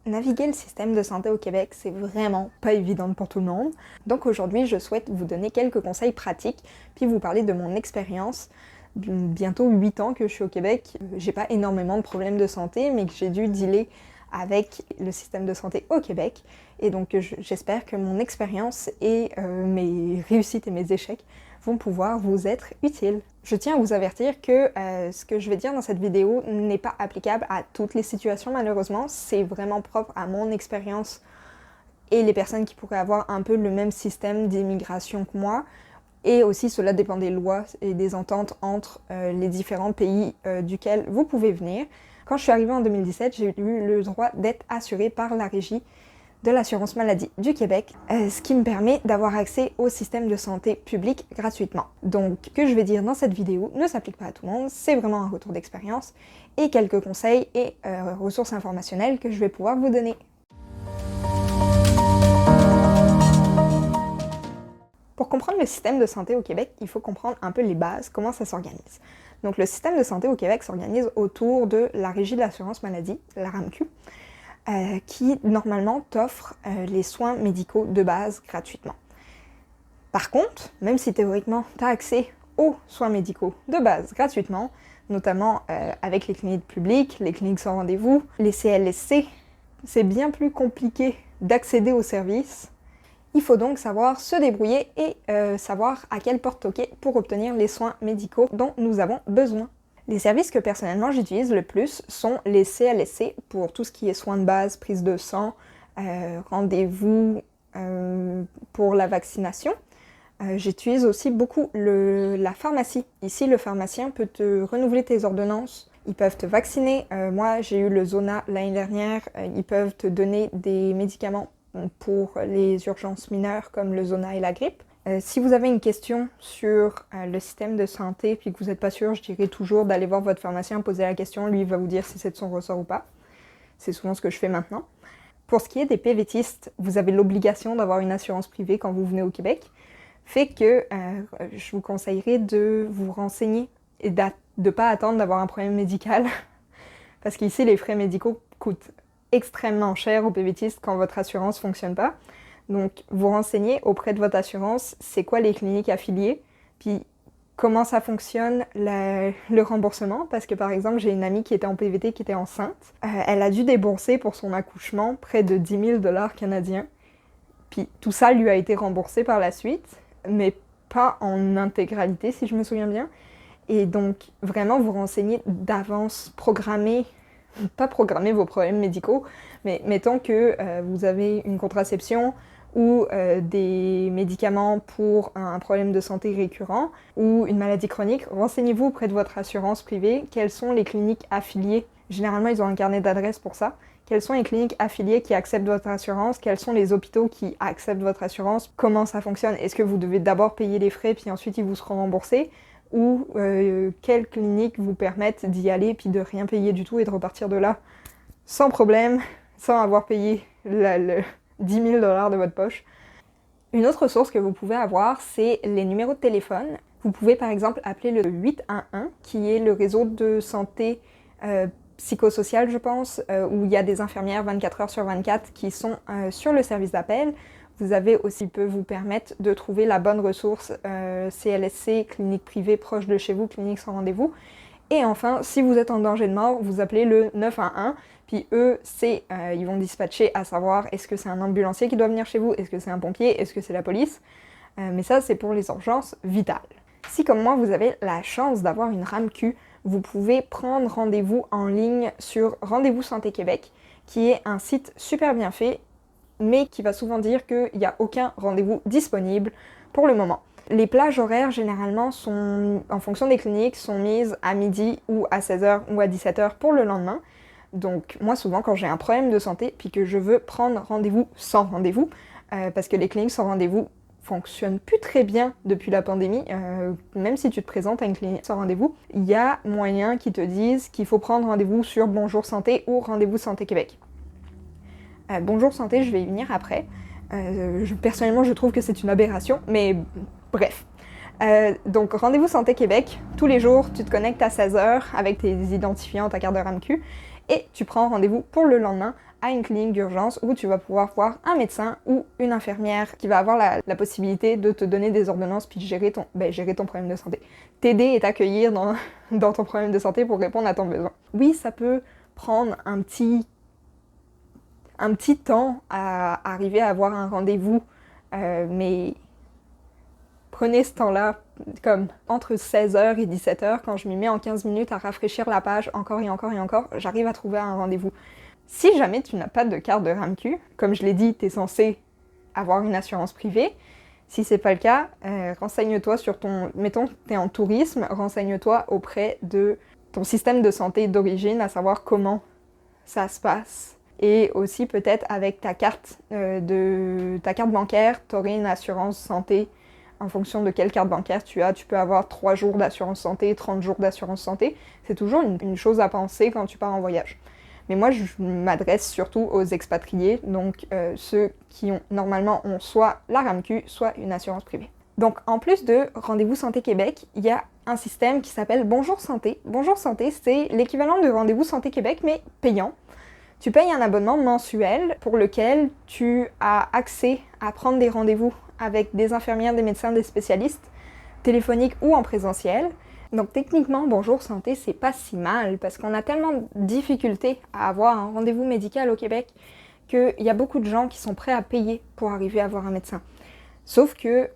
Naviguer le système de santé au Québec, c'est vraiment pas évident pour tout le monde. Donc aujourd'hui, je souhaite vous donner quelques conseils pratiques, puis vous parler de mon expérience. Bientôt 8 ans que je suis au Québec, j'ai pas énormément de problèmes de santé, mais que j'ai dû dealer avec le système de santé au Québec. Et donc j'espère que mon expérience et mes réussites et mes échecs vont pouvoir vous être utiles. Je tiens à vous avertir que ce que je vais dire dans cette vidéo n'est pas applicable à toutes les situations malheureusement, c'est vraiment propre à mon expérience et les personnes qui pourraient avoir un peu le même système d'immigration que moi. Et aussi cela dépend des lois et des ententes entre les différents pays duquel vous pouvez venir. Quand je suis arrivée en 2017, j'ai eu le droit d'être assurée par la Régie de l'assurance maladie du Québec, ce qui me permet d'avoir accès au système de santé public gratuitement. Donc, ce que je vais dire dans cette vidéo ne s'applique pas à tout le monde, c'est vraiment un retour d'expérience et quelques conseils et ressources informationnelles que je vais pouvoir vous donner. Pour comprendre le système de santé au Québec, il faut comprendre un peu les bases, comment ça s'organise. Donc le système de santé au Québec s'organise autour de la Régie de l'assurance maladie, la RAMQ, qui normalement t'offre les soins médicaux de base gratuitement. Par contre, même si théoriquement tu as accès aux soins médicaux de base gratuitement, notamment avec les cliniques publiques, les cliniques sans rendez-vous, les CLSC, c'est bien plus compliqué d'accéder aux services. Il faut donc savoir se débrouiller et savoir à quelle porte toquer pour obtenir les soins médicaux dont nous avons besoin. Les services que personnellement j'utilise le plus sont les CLSC pour tout ce qui est soins de base, prise de sang, rendez-vous pour la vaccination. J'utilise aussi beaucoup la pharmacie. Ici, le pharmacien peut te renouveler tes ordonnances. Ils peuvent te vacciner. Moi, j'ai eu le Zona l'année dernière. Ils peuvent te donner des médicaments pour les urgences mineures comme le Zona et la grippe. Si vous avez une question sur le système de santé puis que vous n'êtes pas sûr, je dirais toujours d'aller voir votre pharmacien, poser la question, lui il va vous dire si c'est de son ressort ou pas. C'est souvent ce que je fais maintenant. Pour ce qui est des PVTistes, vous avez l'obligation d'avoir une assurance privée quand vous venez au Québec, fait que je vous conseillerais de vous renseigner et de ne pas attendre d'avoir un problème médical, parce qu'ici les frais médicaux coûtent extrêmement cher aux PVTistes quand votre assurance ne fonctionne pas. Donc, vous renseignez auprès de votre assurance, c'est quoi les cliniques affiliées, puis comment ça fonctionne le remboursement, parce que par exemple, j'ai une amie qui était en PVT, qui était enceinte. Elle a dû débourser pour son accouchement près de 10 000 $ canadiens, puis tout ça lui a été remboursé par la suite, mais pas en intégralité, si je me souviens bien. Et donc, vraiment, vous renseignez d'avance, pas programmer vos problèmes médicaux, mais mettons que vous avez une contraception ou des médicaments pour un problème de santé récurrent ou une maladie chronique, renseignez-vous auprès de votre assurance privée quelles sont les cliniques affiliées. Généralement, ils ont un carnet d'adresses pour ça. Quelles sont les cliniques affiliées qui acceptent votre assurance? Quels sont les hôpitaux qui acceptent votre assurance? Comment ça fonctionne? Est-ce que vous devez d'abord payer les frais puis ensuite ils vous seront remboursés? Ou quelles cliniques vous permettent d'y aller puis de rien payer du tout et de repartir de là sans problème, sans avoir payé 10 000 $ de votre poche. Une autre source que vous pouvez avoir, c'est les numéros de téléphone. Vous pouvez par exemple appeler le 811, qui est le réseau de santé psychosociale, je pense, où il y a des infirmières 24 heures sur 24 qui sont sur le service d'appel. Vous avez aussi, peut vous permettre de trouver la bonne ressource CLSC, clinique privée proche de chez vous, clinique sans rendez-vous. Et enfin, si vous êtes en danger de mort, vous appelez le 911, puis eux, ils vont dispatcher à savoir est-ce que c'est un ambulancier qui doit venir chez vous, est-ce que c'est un pompier, est-ce que c'est la police. Mais ça, c'est pour les urgences vitales. Si, comme moi, vous avez la chance d'avoir une RAMQ, vous pouvez prendre rendez-vous en ligne sur Rendez-vous Santé Québec, qui est un site super bien fait, mais qui va souvent dire qu'il n'y a aucun rendez-vous disponible pour le moment. Les plages horaires, généralement, en fonction des cliniques, sont mises à midi ou à 16h ou à 17h pour le lendemain. Donc moi, souvent, quand j'ai un problème de santé puis que je veux prendre rendez-vous sans rendez-vous, parce que les cliniques sans rendez-vous fonctionnent plus très bien depuis la pandémie, même si tu te présentes à une clinique sans rendez-vous, il y a moyen qu'ils te disent qu'il faut prendre rendez-vous sur Bonjour Santé ou Rendez-vous Santé Québec. Bonjour Santé, je vais y venir après. Personnellement, je trouve que c'est une aberration, mais bref. Donc, Rendez-vous Santé Québec, tous les jours, tu te connectes à 16h avec tes identifiants, ta carte de RAMQ, et tu prends rendez-vous pour le lendemain à une clinique d'urgence où tu vas pouvoir voir un médecin ou une infirmière qui va avoir la possibilité de te donner des ordonnances puis gérer ton problème de santé. T'aider et t'accueillir dans ton problème de santé pour répondre à ton besoin. Oui, ça peut prendre un petit temps à arriver à avoir un rendez-vous, mais prenez ce temps-là, comme entre 16h et 17h, quand je m'y mets en 15 minutes à rafraîchir la page encore et encore et encore, j'arrive à trouver un rendez-vous. Si jamais tu n'as pas de carte de RAMQ, comme je l'ai dit, tu es censé avoir une assurance privée. Si c'est pas le cas, renseigne-toi sur mettons, tu es en tourisme, renseigne-toi auprès de ton système de santé d'origine, à savoir comment ça se passe. Et aussi peut-être avec ta carte bancaire, tu aurais une assurance santé. En fonction de quelle carte bancaire tu as, tu peux avoir 3 jours d'assurance santé, 30 jours d'assurance santé. C'est toujours une chose à penser quand tu pars en voyage. Mais moi, je m'adresse surtout aux expatriés, donc ceux qui normalement ont soit la RAMQ, soit une assurance privée. Donc en plus de Rendez-vous Santé Québec, il y a un système qui s'appelle Bonjour Santé. Bonjour Santé, c'est l'équivalent de Rendez-vous Santé Québec, mais payant. Tu payes un abonnement mensuel pour lequel tu as accès à prendre des rendez-vous avec des infirmières, des médecins, des spécialistes, téléphoniques ou en présentiel. Donc techniquement, Bonjour Santé, c'est pas si mal parce qu'on a tellement de difficultés à avoir un rendez-vous médical au Québec qu'il y a beaucoup de gens qui sont prêts à payer pour arriver à voir un médecin. Sauf que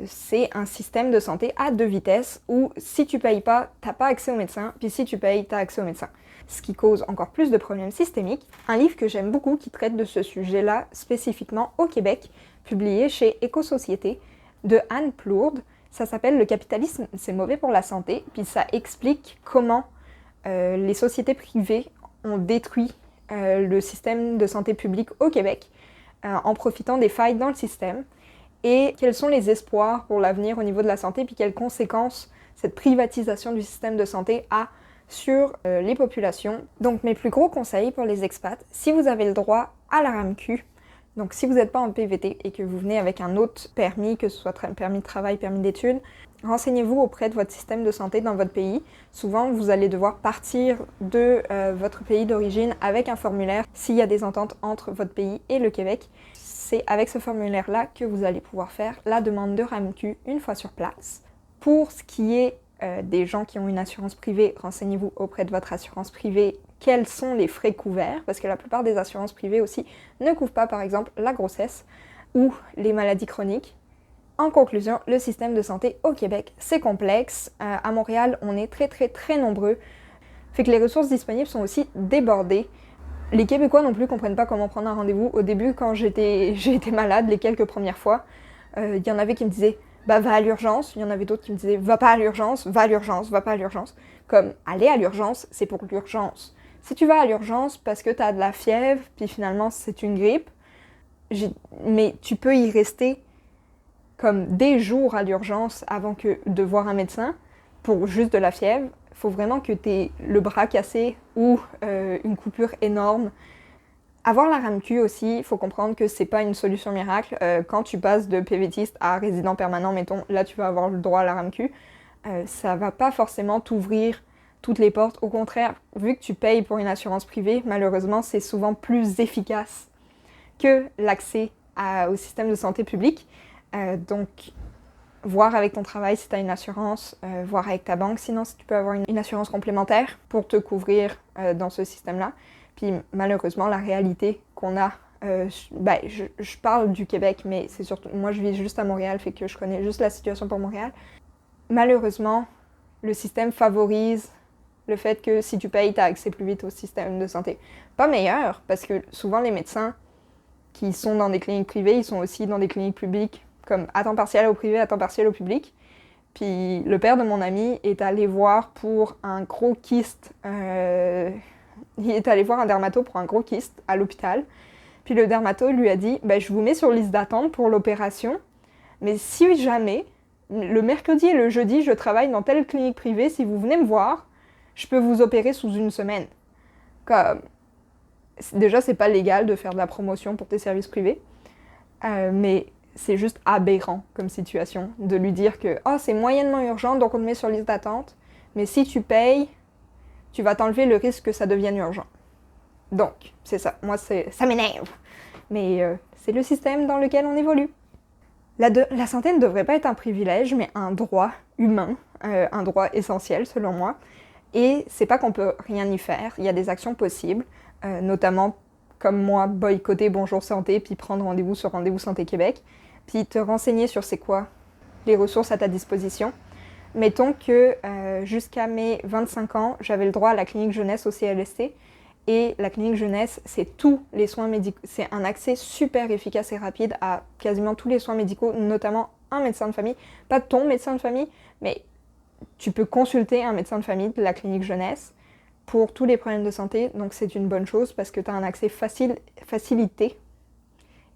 c'est un système de santé à 2 vitesses où si tu payes pas, t'as pas accès au médecin, puis si tu payes, t'as accès au médecin. Ce qui cause encore plus de problèmes systémiques. Un livre que j'aime beaucoup qui traite de ce sujet-là spécifiquement au Québec, publié chez Éco-Société, de Anne Plourde. Ça s'appelle « Le capitalisme, c'est mauvais pour la santé », puis ça explique comment les sociétés privées ont détruit le système de santé publique au Québec en profitant des failles dans le système, et quels sont les espoirs pour l'avenir au niveau de la santé, puis quelles conséquences cette privatisation du système de santé a sur les populations. Donc mes plus gros conseils pour les expats, si vous avez le droit à la RAMQ, donc si vous n'êtes pas en PVT et que vous venez avec un autre permis, que ce soit permis de travail, permis d'études, renseignez-vous auprès de votre système de santé dans votre pays. Souvent, vous allez devoir partir de votre pays d'origine avec un formulaire s'il y a des ententes entre votre pays et le Québec. C'est avec ce formulaire-là que vous allez pouvoir faire la demande de RAMQ une fois sur place. Pour ce qui est des gens qui ont une assurance privée, renseignez-vous auprès de votre assurance privée quels sont les frais couverts, parce que la plupart des assurances privées aussi ne couvrent pas par exemple la grossesse ou les maladies chroniques. En conclusion, le système de santé au Québec, c'est complexe. À Montréal, on est très nombreux, fait que les ressources disponibles sont aussi débordées. Les Québécois non plus comprennent pas comment prendre un rendez-vous. Au début, quand j'ai été malade les quelques premières fois, il y en avait qui me disaient bah va à l'urgence, il y en avait d'autres qui me disaient va pas à l'urgence, va à l'urgence, va pas à l'urgence. Comme aller à l'urgence, c'est pour l'urgence. Si tu vas à l'urgence parce que t'as de la fièvre, puis finalement c'est une grippe, mais tu peux y rester comme des jours à l'urgence avant de voir un médecin pour juste de la fièvre. Il faut vraiment que t'aies le bras cassé ou une coupure énorme. Avoir la RAMQ aussi, il faut comprendre que c'est pas une solution miracle. Quand tu passes de PVTiste à résident permanent, mettons, là tu vas avoir le droit à la RAMQ. Ça va pas forcément t'ouvrir toutes les portes. Au contraire, vu que tu payes pour une assurance privée, malheureusement, c'est souvent plus efficace que l'accès au système de santé publique. Donc, voir avec ton travail si tu as une assurance, voir avec ta banque, sinon si tu peux avoir une assurance complémentaire pour te couvrir dans ce système-là. Puis malheureusement, la réalité qu'on a, je parle du Québec, mais c'est surtout, moi je vis juste à Montréal, fait que je connais juste la situation pour Montréal. Malheureusement, le système favorise le fait que si tu payes, tu as accès plus vite au système de santé. Pas meilleur, parce que souvent les médecins qui sont dans des cliniques privées, ils sont aussi dans des cliniques publiques, comme à temps partiel au privé, à temps partiel au public. Puis le père de mon ami est allé voir pour un gros kyste, il est allé voir un dermato pour un gros kyste à l'hôpital. Puis le dermato lui a dit je vous mets sur liste d'attente pour l'opération, mais si jamais, le mercredi et le jeudi, je travaille dans telle clinique privée, si vous venez me voir, je peux vous opérer sous une semaine. Comme, déjà, c'est pas légal de faire de la promotion pour tes services privés, mais c'est juste aberrant comme situation de lui dire que c'est moyennement urgent, donc on te met sur liste d'attente, mais si tu payes, tu vas t'enlever le risque que ça devienne urgent. Donc, c'est ça. Moi, ça m'énerve. Mais c'est le système dans lequel on évolue. La santé ne devrait pas être un privilège, mais un droit humain, un droit essentiel selon moi. Et c'est pas qu'on peut rien y faire, il y a des actions possibles, notamment comme moi, boycotter Bonjour Santé, puis prendre rendez-vous sur Rendez-vous Santé Québec, puis te renseigner sur c'est quoi les ressources à ta disposition. Mettons que jusqu'à mes 25 ans, j'avais le droit à la clinique jeunesse au CLSC, et la clinique jeunesse, c'est tous les soins médicaux, c'est un accès super efficace et rapide à quasiment tous les soins médicaux, notamment un médecin de famille, pas ton médecin de famille, mais tu peux consulter un médecin de famille de la clinique jeunesse pour tous les problèmes de santé, donc c'est une bonne chose parce que tu as un accès facilité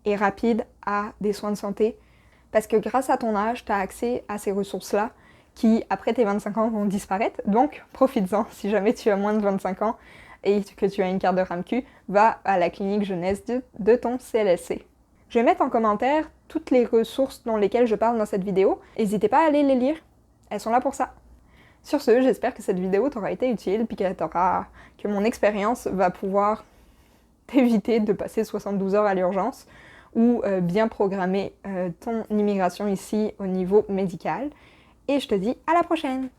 et rapide à des soins de santé, parce que grâce à ton âge, tu as accès à ces ressources-là qui, après tes 25 ans, vont disparaître, donc profites-en si jamais tu as moins de 25 ans et que tu as une carte de RAMQ, va à la clinique jeunesse de ton CLSC. Je vais mettre en commentaire toutes les ressources dont lesquelles je parle dans cette vidéo, n'hésitez pas à aller les lire, elles sont là pour ça. Sur ce, j'espère que cette vidéo t'aura été utile, puis que mon expérience va pouvoir t'éviter de passer 72 heures à l'urgence, ou bien programmer ton immigration ici au niveau médical. Et je te dis à la prochaine!